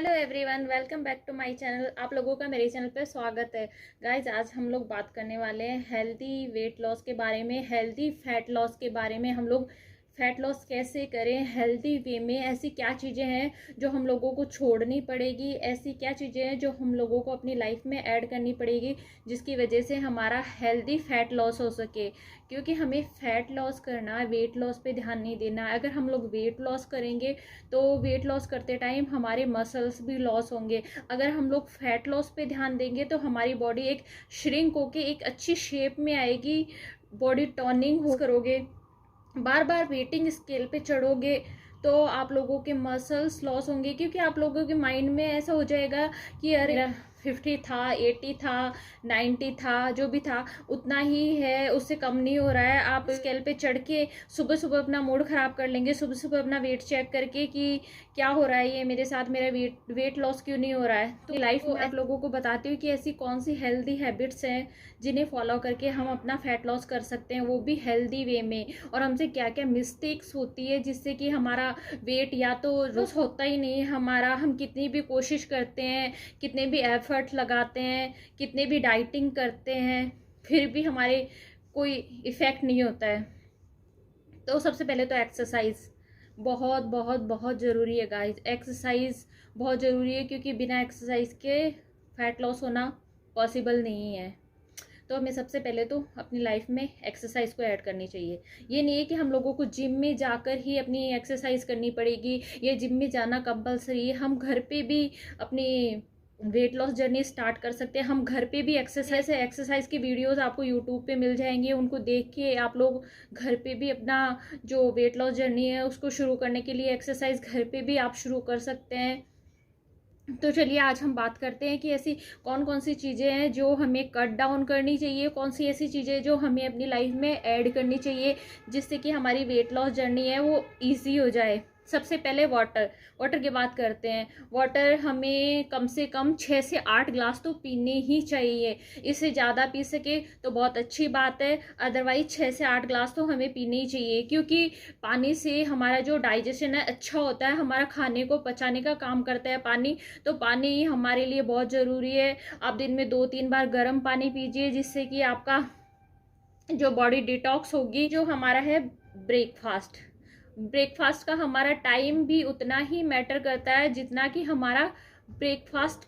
Hello everyone, welcome back to my channel. आप लोगों का मेरे चैनल पे स्वागत है। गाइज, आज हम लोग बात करने वाले हैं हेल्दी वेट लॉस के बारे में, हेल्दी फैट लॉस के बारे में। हम लोग फैट लॉस कैसे करें हेल्दी वे में, ऐसी क्या चीज़ें हैं जो हम लोगों को छोड़नी पड़ेगी, ऐसी क्या चीज़ें हैं जो हम लोगों को अपनी लाइफ में ऐड करनी पड़ेगी जिसकी वजह से हमारा हेल्दी फैट लॉस हो सके। क्योंकि हमें फैट लॉस करना है, वेट लॉस पे ध्यान नहीं देना। अगर हम लोग वेट लॉस करेंगे तो वेट लॉस करते टाइम हमारे मसल्स भी लॉस होंगे। अगर हम लोग फैट लॉस पे ध्यान देंगे तो हमारी बॉडी एक श्रिंक होके एक अच्छी शेप में आएगी, बॉडी टर्निंग हो करोगे, बार बार वेटिंग स्केल पे चढ़ोगे तो आप लोगों के मसल्स लॉस होंगे। क्योंकि आप लोगों के माइंड में ऐसा हो जाएगा कि अरे 50 था, 80 था, 90 था, जो भी था उतना ही है, उससे कम नहीं हो रहा है। आप स्केल पे चढ़ के सुबह सुबह अपना मूड ख़राब कर लेंगे, सुबह सुबह अपना वेट चेक करके कि क्या हो रहा है ये मेरे साथ, मेरा वेट लॉस क्यों नहीं हो रहा है। तो लाइफ में आप लोगों को बताती हूँ कि ऐसी कौन सी हेल्दी हैबिट्स हैं जिन्हें फॉलो करके हम अपना फैट लॉस कर सकते हैं, वो भी हेल्दी वे में। और हमसे क्या क्या मिस्टेक्स होती है जिससे कि हमारा वेट या तो लॉस होता ही नहीं हमारा, हम कितनी भी कोशिश करते हैं, कितने भी एफर्ट लगाते हैं, कितने भी डाइटिंग करते हैं, फिर भी हमारे कोई इफ़ेक्ट नहीं होता है। तो सबसे पहले तो एक्सरसाइज बहुत बहुत बहुत ज़रूरी है गाइस। एक्सरसाइज बहुत ज़रूरी है क्योंकि बिना एक्सरसाइज के फैट लॉस होना पॉसिबल नहीं है। तो हमें सबसे पहले तो अपनी लाइफ में एक्सरसाइज को ऐड करनी चाहिए। ये नहीं है कि हम लोगों को जिम में जाकर ही अपनी एक्सरसाइज करनी पड़ेगी, ये जिम में जाना कंपलसरी है। हम घर पे भी अपनी वेट लॉस जर्नी स्टार्ट कर सकते हैं। हम घर पे भी एक्सरसाइज की वीडियोस आपको यूट्यूब पे मिल जाएंगे, उनको देख के आप लोग घर पे भी अपना जो वेट लॉस जर्नी है उसको शुरू करने के लिए एक्सरसाइज घर पे भी आप शुरू कर सकते हैं। तो चलिए आज हम बात करते हैं कि ऐसी कौन कौन सी चीज़ें हैं जो हमें कट डाउन करनी चाहिए, कौन सी ऐसी चीज़ें जो हमें अपनी लाइफ में ऐड करनी चाहिए जिससे कि हमारी वेट लॉस जर्नी है वो ईजी हो जाए। सबसे पहले वाटर की बात करते हैं। वाटर हमें कम से कम 6 से 8 ग्लास तो पीने ही चाहिए। इससे ज़्यादा पी सके तो बहुत अच्छी बात है, अदरवाइज 6 से 8 ग्लास तो हमें पीने ही चाहिए। क्योंकि पानी से हमारा जो डाइजेशन है अच्छा होता है, हमारा खाने को पचाने का काम करता है पानी। तो पानी हमारे लिए बहुत ज़रूरी है। आप दिन में 2-3 बार गर्म पानी पीजिए जिससे कि आपका जो बॉडी डिटॉक्स होगी। जो हमारा है ब्रेकफास्ट का हमारा टाइम भी उतना ही मैटर करता है जितना कि हमारा ब्रेकफास्ट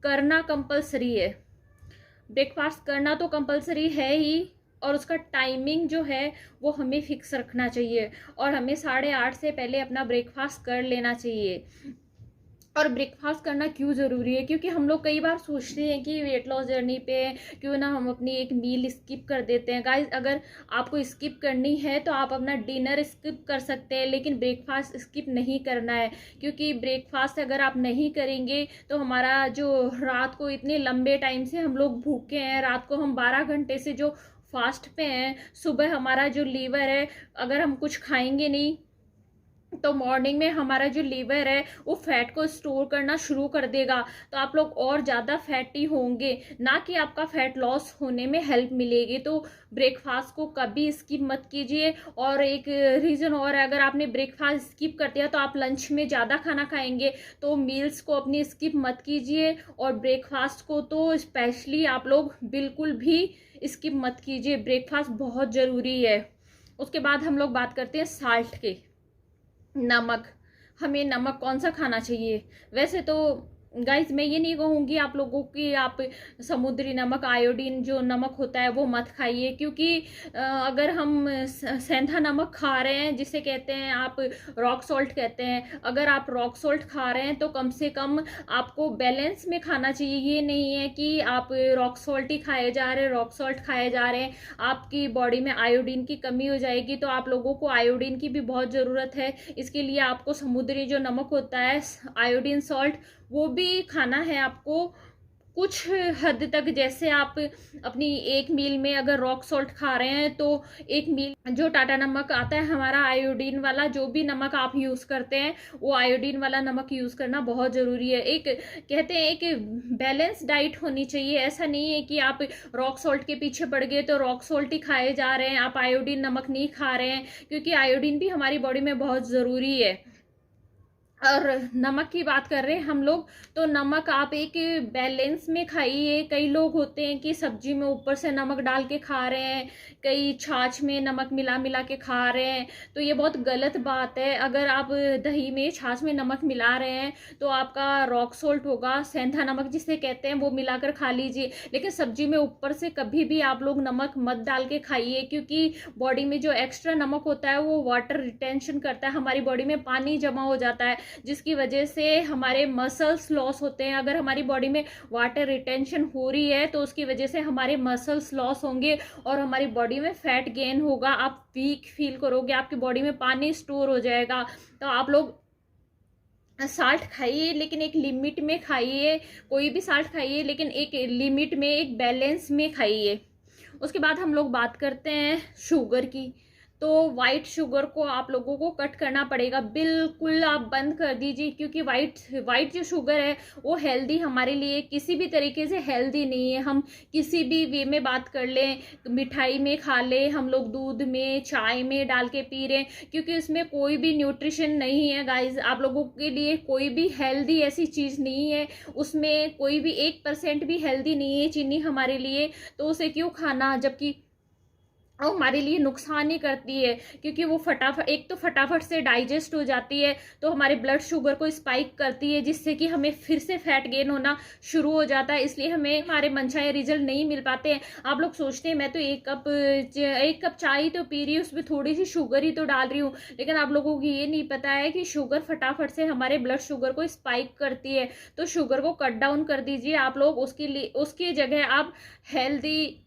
करना कंपलसरी है। ब्रेकफास्ट करना तो कंपलसरी है ही, और उसका टाइमिंग जो है वो हमें फिक्स रखना चाहिए और हमें 8:30 से पहले अपना ब्रेकफास्ट कर लेना चाहिए। और ब्रेकफास्ट करना क्यों ज़रूरी है? क्योंकि हम लोग कई बार सोचते हैं कि वेट लॉस जर्नी पे क्यों ना हम अपनी एक मील स्किप कर देते हैं। गाइस, अगर आपको स्किप करनी है तो आप अपना डिनर स्किप कर सकते हैं, लेकिन ब्रेकफास्ट स्किप नहीं करना है। क्योंकि ब्रेकफास्ट अगर आप नहीं करेंगे तो हमारा जो रात को इतने लंबे टाइम से हम लोग भूखे हैं, रात को हम 12 घंटे से जो फास्ट पे हैं, सुबह हमारा जो लीवर है अगर हम कुछ खाएंगे नहीं तो मॉर्निंग में हमारा जो लीवर है वो फैट को स्टोर करना शुरू कर देगा। तो आप लोग और ज़्यादा फैटी होंगे, ना कि आपका फैट लॉस होने में हेल्प मिलेगी। तो ब्रेकफास्ट को कभी स्किप मत कीजिए। और एक रीज़न और है, अगर आपने ब्रेकफास्ट स्किप कर दिया तो आप लंच में ज़्यादा खाना खाएंगे। तो मील्स को अपनी स्किप मत कीजिए और ब्रेकफास्ट को तो स्पेशली आप लोग बिल्कुल भी स्किप मत कीजिए। ब्रेकफास्ट बहुत ज़रूरी है। उसके बाद हम लोग बात करते हैं साल्ट के। नमक, हमें नमक कौन सा खाना चाहिए? वैसे तो गाइस मैं ये नहीं कहूँगी आप लोगों की आप समुद्री नमक, आयोडीन जो नमक होता है वो मत खाइए। क्योंकि अगर हम सेंधा नमक खा रहे हैं, जिसे कहते हैं आप रॉक सॉल्ट कहते हैं, अगर आप रॉक सॉल्ट खा रहे हैं तो कम से कम आपको बैलेंस में खाना चाहिए। ये नहीं है कि आप रॉक सॉल्ट ही खाए जा रहे हैं, रॉक सॉल्ट खाए जा रहे हैं, आपकी बॉडी में आयोडीन की कमी हो जाएगी। तो आप लोगों को आयोडीन की भी बहुत ज़रूरत है। इसके लिए आपको समुद्री जो नमक होता है, आयोडीन सॉल्ट, वो भी खाना है आपको कुछ हद तक। जैसे आप अपनी एक मील में अगर रॉक सॉल्ट खा रहे हैं तो एक मील जो टाटा नमक आता है हमारा आयोडीन वाला, जो भी नमक आप यूज़ करते हैं वो आयोडीन वाला नमक यूज़ करना बहुत ज़रूरी है। एक कहते हैं एक बैलेंस डाइट होनी चाहिए। ऐसा नहीं है कि आप रॉक सॉल्ट के पीछे पड़ गए तो रॉक सॉल्ट ही खाए जा रहे हैं, आप आयोडीन नमक नहीं खा रहे हैं। क्योंकि आयोडीन भी हमारी बॉडी में बहुत ज़रूरी है। और नमक की बात कर रहे हैं हम लोग, तो नमक आप एक बैलेंस में खाइए। कई लोग होते हैं कि सब्जी में ऊपर से नमक डाल के खा रहे हैं, कई छाछ में नमक मिला मिला के खा रहे हैं, तो ये बहुत गलत बात है। अगर आप दही में छाछ में नमक मिला रहे हैं तो आपका रॉक सोल्ट होगा, सेंधा नमक जिसे कहते हैं, वो मिलाकर खा लीजिए। लेकिन सब्जी में ऊपर से कभी भी आप लोग नमक मत डाल के खाइए, क्योंकि बॉडी में जो एक्स्ट्रा नमक होता है वो वाटर रिटेंशन करता है, हमारी बॉडी में पानी जमा हो जाता है, जिसकी वजह से हमारे मसल्स लॉस होते हैं। अगर हमारी बॉडी में वाटर रिटेंशन हो रही है तो उसकी वजह से हमारे मसल्स लॉस होंगे और हमारी बॉडी में फैट गेन होगा, आप वीक फील करोगे, आपकी बॉडी में पानी स्टोर हो जाएगा। तो आप लोग साल्ट खाइए लेकिन एक लिमिट में खाइए, कोई भी साल्ट खाइए लेकिन एक लिमिट में, एक बैलेंस में खाइए। उसके बाद हम लोग बात करते हैं शुगर की। तो वाइट शुगर को आप लोगों को कट करना पड़ेगा, बिल्कुल आप बंद कर दीजिए, क्योंकि वाइट जो शुगर है वो हेल्दी हमारे लिए किसी भी तरीके से हेल्दी नहीं है। हम किसी भी वे में बात कर लें, मिठाई में खा लें, हम लोग दूध में चाय में डाल के पी रहे हैं, क्योंकि उसमें कोई भी न्यूट्रिशन नहीं है गाइज। आप लोगों के लिए कोई भी हेल्दी ऐसी चीज़ नहीं है, उसमें कोई भी 1% भी हेल्दी नहीं है चीनी हमारे लिए। तो उसे क्यों खाना, जबकि वो हमारे लिए नुकसान ही करती है, क्योंकि वो एक तो फटाफट से डाइजेस्ट हो जाती है, तो हमारे ब्लड शुगर को स्पाइक करती है, जिससे कि हमें फिर से फैट गेन होना शुरू हो जाता है। इसलिए हमें हमारे मनचाहे रिजल्ट नहीं मिल पाते हैं। आप लोग सोचते हैं मैं तो एक कप चाय ही तो पी रही हूँ, उसमें थोड़ी सी शुगर ही तो डाल रही हूँ, लेकिन आप लोगों को ये नहीं पता है कि शुगर फटाफट से हमारे ब्लड शुगर को स्पाइक करती है। तो शुगर को कट डाउन कर दीजिए आप लोग। उसकी जगह आप हेल्दी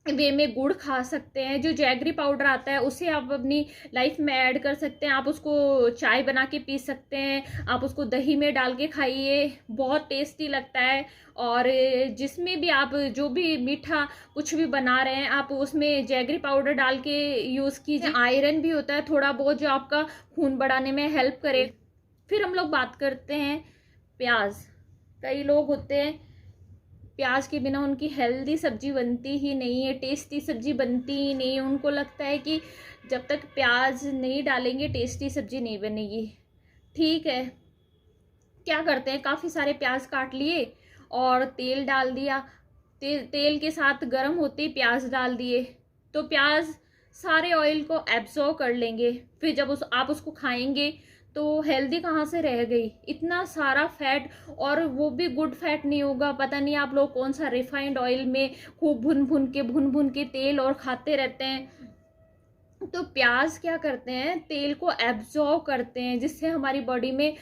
वे में गुड़ खा सकते हैं, जो जैगरी पाउडर आता है उसे आप अपनी लाइफ में ऐड कर सकते हैं। आप उसको चाय बना के पी सकते हैं, आप उसको दही में डाल के खाइए, बहुत टेस्टी लगता है। और जिसमें भी आप जो भी मीठा कुछ भी बना रहे हैं, आप उसमें जैगरी पाउडर डाल के यूज़ कीजिए। आयरन भी होता है थोड़ा बहुत, जो आपका खून बढ़ाने में हेल्प करे। फिर हम लोग बात करते हैं प्याज। कई लोग होते हैं प्याज के बिना उनकी हेल्दी सब्जी बनती ही नहीं है, टेस्टी सब्जी बनती ही नहीं है। उनको लगता है कि जब तक प्याज नहीं डालेंगे टेस्टी सब्जी नहीं बनेगी। ठीक है, क्या करते हैं, काफ़ी सारे प्याज काट लिए और तेल डाल दिया, तेल के साथ गर्म होते ही प्याज डाल दिए, तो प्याज सारे ऑयल को एब्जॉर्ब कर लेंगे। फिर जब आप उसको खाएंगे तो हेल्दी कहाँ से रह गई, इतना सारा फैट, और वो भी गुड फैट नहीं होगा। पता नहीं आप लोग कौन सा रिफाइंड ऑयल में खूब भुन भुन के तेल और खाते रहते हैं। तो प्याज क्या करते हैं, तेल को एब्जॉर्ब करते हैं, जिससे हमारी बॉडी में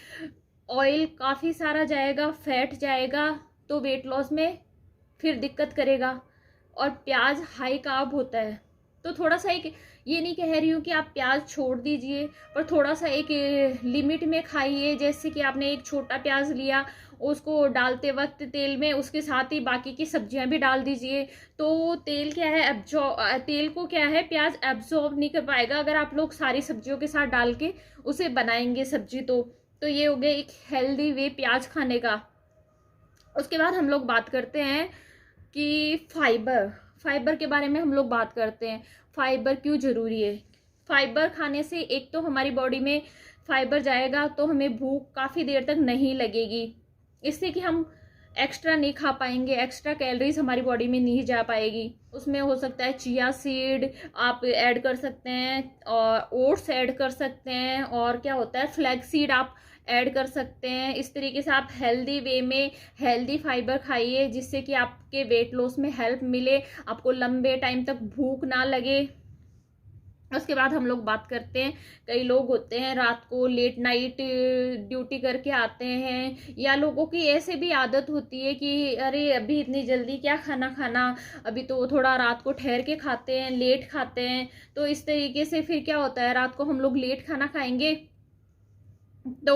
ऑयल काफ़ी सारा जाएगा, फैट जाएगा, तो वेट लॉस में फिर दिक्कत करेगा। और प्याज हाई कार्ब होता है, तो थोड़ा सा, एक ये नहीं कह रही हूँ कि आप प्याज छोड़ दीजिए, पर थोड़ा सा एक लिमिट में खाइए। जैसे कि आपने एक छोटा प्याज लिया, उसको डालते वक्त तेल में उसके साथ ही बाकी की सब्जियां भी डाल दीजिए, तो तेल क्या है, तेल को क्या है, प्याज एब्जॉर्ब नहीं कर पाएगा अगर आप लोग सारी सब्जियों के साथ डाल के उसे बनाएंगे सब्जी। तो ये हो गया एक हेल्दी वे प्याज खाने का। उसके बाद हम लोग बात करते हैं कि फाइबर के बारे में हम लोग बात करते हैं। फाइबर क्यों ज़रूरी है। फाइबर खाने से एक तो हमारी बॉडी में फाइबर जाएगा तो हमें भूख काफ़ी देर तक नहीं लगेगी, इससे कि हम एक्स्ट्रा नहीं खा पाएंगे, एक्स्ट्रा कैलोरीज हमारी बॉडी में नहीं जा पाएगी। उसमें हो सकता है चिया सीड आप ऐड कर सकते हैं, और ओट्स ऐड कर सकते हैं, और क्या होता है फ्लैक्स सीड आप ऐड कर सकते हैं। इस तरीके से आप हेल्दी वे में हेल्दी फाइबर खाइए, जिससे कि आपके वेट लॉस में हेल्प मिले, आपको लंबे टाइम तक भूख ना लगे। उसके बाद हम लोग बात करते हैं, कई लोग होते हैं रात को लेट नाइट ड्यूटी करके आते हैं, या लोगों की ऐसे भी आदत होती है कि अरे अभी इतनी जल्दी क्या खाना, अभी तो थोड़ा रात को ठहर के खाते हैं, लेट खाते हैं। तो इस तरीके से फिर क्या होता है, रात को हम लोग लेट खाना खाएंगे तो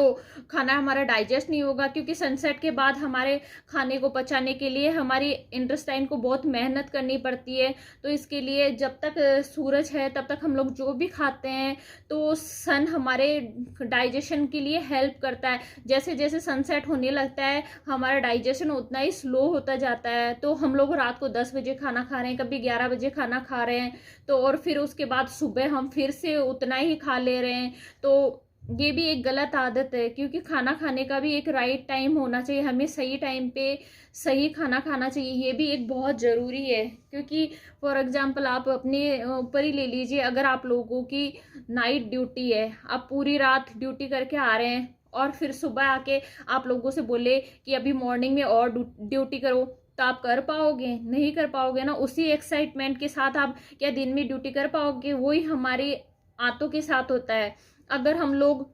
खाना हमारा डाइजेस्ट नहीं होगा, क्योंकि सनसेट के बाद हमारे खाने को पचाने के लिए हमारी इंटेस्टाइन को बहुत मेहनत करनी पड़ती है। तो इसके लिए जब तक सूरज है तब तक हम लोग जो भी खाते हैं, तो सन हमारे डाइजेशन के लिए हेल्प करता है। जैसे जैसे सनसेट होने लगता है हमारा डाइजेशन उतना ही स्लो होता जाता है। तो हम लोग रात को 10 बजे खाना खा रहे हैं, कभी 11 बजे खाना खा रहे हैं, तो और फिर उसके बाद सुबह हम फिर से उतना ही खा ले रहे हैं। तो ये भी एक गलत आदत है, क्योंकि खाना खाने का भी एक राइट टाइम होना चाहिए, हमें सही टाइम पे सही खाना खाना चाहिए, ये भी एक बहुत ज़रूरी है। क्योंकि फॉर एग्जांपल आप अपने ऊपर ही ले लीजिए, अगर आप लोगों की नाइट ड्यूटी है, आप पूरी रात ड्यूटी करके आ रहे हैं और फिर सुबह आके आप लोगों से बोले कि अभी मॉर्निंग में और ड्यूटी करो, तो आप कर पाओगे? नहीं कर पाओगे ना। उसी एक्साइटमेंट के साथ आप क्या दिन में ड्यूटी कर पाओगे? वही हमारे आंतों के साथ होता है। अगर हम लोग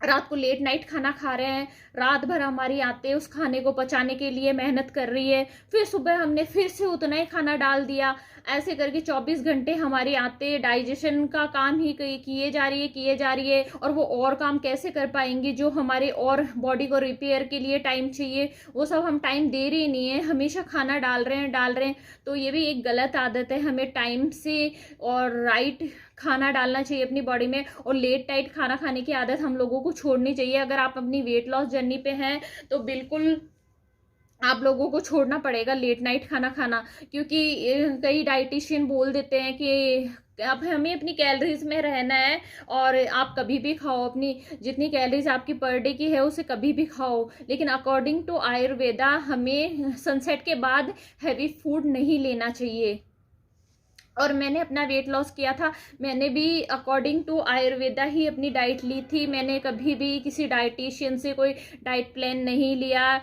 रात को लेट नाइट खाना खा रहे हैं, रात भर हमारी आंतें उस खाने को पचाने के लिए मेहनत कर रही है, फिर सुबह हमने फिर से उतना ही खाना डाल दिया, ऐसे करके 24 घंटे हमारी आंतें डाइजेशन का काम ही किए जा रही है, और वो और काम कैसे कर पाएंगी जो हमारे और बॉडी को रिपेयर के लिए टाइम चाहिए, वो सब हम टाइम दे रहे नहीं है, हमेशा खाना डाल रहे हैं। तो ये भी एक गलत आदत है। हमें टाइम से और राइट खाना डालना चाहिए अपनी बॉडी में, और लेट नाइट खाना खाने की आदत हम लोगों को छोड़नी चाहिए। अगर आप अपनी वेट लॉस जर्नी पे हैं तो बिल्कुल आप लोगों को छोड़ना पड़ेगा लेट नाइट खाना खाना, क्योंकि कई डाइटिशियन बोल देते हैं कि अब हमें अपनी कैलोरीज में रहना है और आप कभी भी खाओ, अपनी जितनी कैलोरीज आपकी पर डे की है उसे कभी भी खाओ। लेकिन अकॉर्डिंग टू आयुर्वेदा हमें सनसेट के बाद हैवी फूड नहीं लेना चाहिए। और मैंने अपना वेट लॉस किया था, मैंने भी अकॉर्डिंग टू आयुर्वेदा ही अपनी डाइट ली थी। मैंने कभी भी किसी डाइटिशियन से कोई डाइट प्लान नहीं लिया।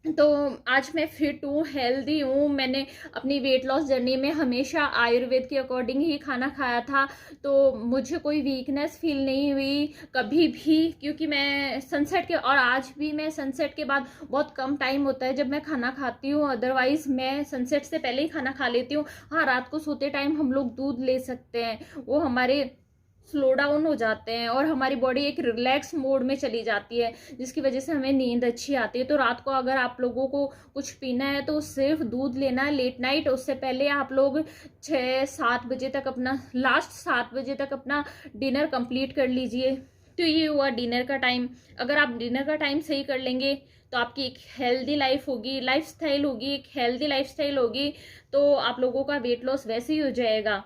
तो आज मैं फिट हूँ, हेल्दी हूँ। मैंने अपनी वेट लॉस जर्नी में हमेशा आयुर्वेद के अकॉर्डिंग ही खाना खाया था, तो मुझे कोई वीकनेस फील नहीं हुई कभी भी। क्योंकि मैं सनसेट के, और आज भी मैं सनसेट के बाद, बहुत कम टाइम होता है जब मैं खाना खाती हूँ, अदरवाइज मैं सनसेट से पहले ही खाना खा लेती हूँ। हाँ, रात को सोते टाइम हम लोग दूध ले सकते हैं, वो हमारे स्लो डाउन हो जाते हैं और हमारी बॉडी एक रिलैक्स मोड में चली जाती है, जिसकी वजह से हमें नींद अच्छी आती है। तो रात को अगर आप लोगों को कुछ पीना है तो सिर्फ दूध लेना है लेट नाइट। उससे पहले आप लोग 6-7 बजे तक अपना, लास्ट 7 बजे तक अपना डिनर कंप्लीट कर लीजिए। तो ये हुआ डिनर का टाइम। अगर आप डिनर का टाइम सही कर लेंगे तो आपकी एक हेल्दी लाइफ होगी, लाइफस्टाइल होगी, एक हेल्दी लाइफस्टाइल होगी, तो आप लोगों का वेट लॉस वैसे ही हो जाएगा।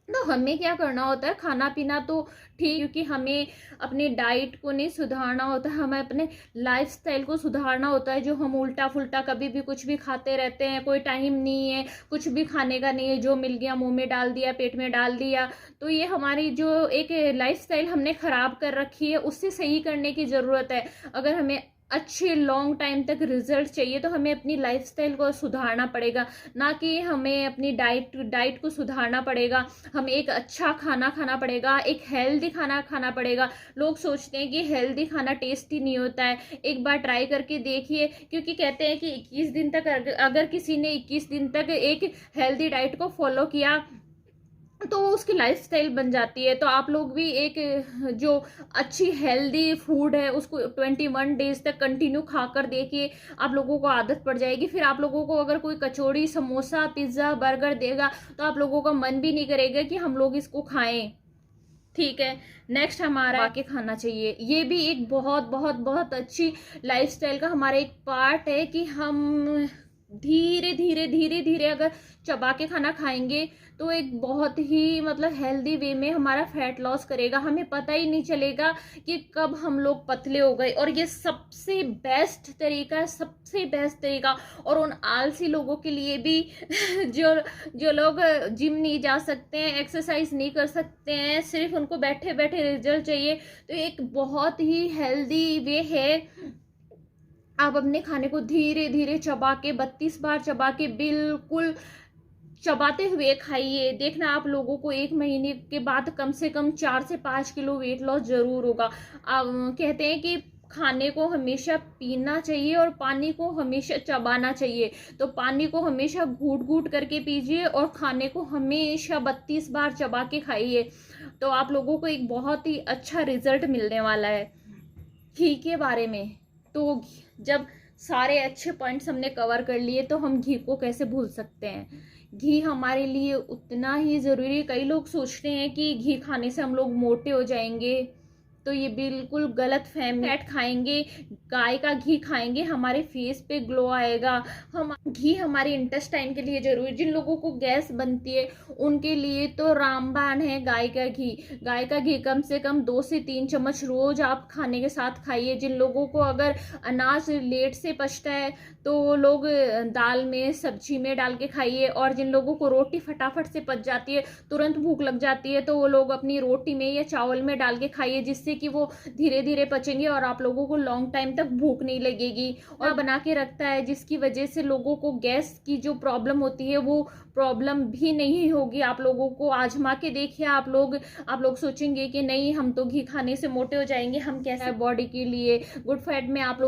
तो हमें क्या करना होता है, खाना पीना तो ठीक, क्योंकि हमें अपनी डाइट को नहीं सुधारना होता है, हमें अपने लाइफस्टाइल को सुधारना होता है। जो हम उल्टा फुल्टा कभी भी कुछ भी खाते रहते हैं, कोई टाइम नहीं है, कुछ भी खाने का नहीं है, जो मिल गया मुंह में डाल दिया, पेट में डाल दिया। तो ये हमारी जो एक लाइफस्टाइल हमने खराब कर रखी है, उससे सही करने की ज़रूरत है। अगर हमें अच्छे लॉन्ग टाइम तक रिजल्ट चाहिए तो हमें अपनी लाइफस्टाइल को सुधारना पड़ेगा, ना कि हमें अपनी डाइट को सुधारना पड़ेगा। हमें एक अच्छा खाना खाना पड़ेगा, एक हेल्दी खाना खाना पड़ेगा। लोग सोचते हैं कि हेल्दी खाना टेस्टी नहीं होता है, एक बार ट्राई करके देखिए। क्योंकि कहते हैं कि 21 दिन तक, अगर किसी ने 21 दिन तक एक हेल्दी डाइट को फॉलो किया तो उसकी लाइफस्टाइल बन जाती है। तो आप लोग भी एक जो अच्छी हेल्दी फूड है उसको 21 डेज तक कंटिन्यू खाकर देखिए, आप लोगों को आदत पड़ जाएगी। फिर आप लोगों को अगर कोई कचौड़ी, समोसा, पिज्ज़ा, बर्गर देगा तो आप लोगों का मन भी नहीं करेगा कि हम लोग इसको खाएं। ठीक है, नेक्स्ट हमारा के खाना चाहिए। ये भी एक बहुत बहुत बहुत अच्छी लाइफस्टाइल का हमारा एक पार्ट है कि हम धीरे धीरे धीरे धीरे अगर चबा के खाना खाएंगे तो एक बहुत ही मतलब हेल्दी वे में हमारा फैट लॉस करेगा। हमें पता ही नहीं चलेगा कि कब हम लोग पतले हो गए। और ये सबसे बेस्ट तरीका है, सबसे बेस्ट तरीका। और उन आलसी लोगों के लिए भी जो लोग जिम नहीं जा सकते हैं, एक्सरसाइज नहीं कर सकते हैं, सिर्फ उनको बैठे बैठे रिजल्ट चाहिए, तो एक बहुत ही हेल्दी वे है। आप अपने खाने को धीरे धीरे चबा के, 32 बार चबा के, बिल्कुल चबाते हुए खाइए। देखना आप लोगों को 1 महीने के बाद कम से कम 4 से 5 किलो वेट लॉस जरूर होगा। कहते हैं कि खाने को हमेशा पीना चाहिए और पानी को हमेशा चबाना चाहिए। तो पानी को हमेशा घूट घूट करके पीजिए और खाने को हमेशा 32 बार चबा के खाइए, तो आप लोगों को एक बहुत ही अच्छा रिजल्ट मिलने वाला है। घी के बारे में तो जब सारे अच्छे पॉइंट्स हमने कवर कर लिए तो हम घी को कैसे भूल सकते हैं। घी हमारे लिए उतना ही ज़रूरी है। कई लोग सोचते हैं कि घी खाने से हम लोग मोटे हो जाएंगे, तो ये बिल्कुल गलत फहमी। फैट खाएंगे, गाय का घी खाएंगे, हमारे फेस पे ग्लो आएगा। हम घी हमारे इंटेस्टाइन के लिए जरूरी। जिन लोगों को गैस बनती है उनके लिए तो रामबाण है गाय का घी। गाय का घी कम से कम 2 से 3 चम्मच रोज आप खाने के साथ खाइए। जिन लोगों को अगर अनाज लेट से पचता है तो वो लोग दाल में, सब्जी में डाल के खाइए। और जिन लोगों को रोटी फटाफट से पच जाती है, तुरंत भूख लग जाती है, तो वो लोग अपनी रोटी में या चावल में डाल के खाइए, जिससे कि वो धीरे धीरे पचेंगे और आप लोगों को लॉन्ग टाइम तक भूख नहीं लगेगी। और बना के रखता है, जिसकी वजह से लोगों को गैस की जो प्रॉब्लम होती है वो प्रॉब्लम भी नहीं होगी। आप लोगों को आजमा के देखिए। आप लोग सोचेंगे कि नहीं, हम तो घी खाने से मोटे हो जाएंगे, हम कैसे बॉडी के लिए गुड फैट में आप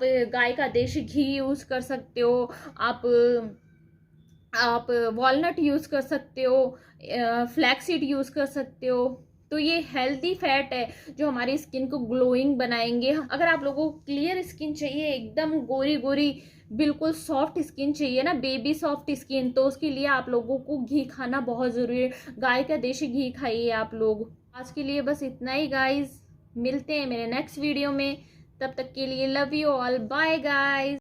गाय का देशी घी यूज कर सकते हो। आप वॉलनट यूज कर सकते हो, फ्लैक्सीड यूज कर सकते हो। तो ये हेल्दी फैट है जो हमारी स्किन को ग्लोइंग बनाएंगे। अगर आप लोगों को क्लियर स्किन चाहिए, एकदम गोरी गोरी बिल्कुल सॉफ्ट स्किन चाहिए ना, बेबी सॉफ्ट स्किन, तो उसके लिए आप लोगों को घी खाना बहुत जरूरी है। गाय का देशी घी खाइए आप लोग। आज के लिए बस इतना ही गाइज, मिलते हैं मेरे नेक्स्ट वीडियो में। तब तक के लिए love you all, bye guys.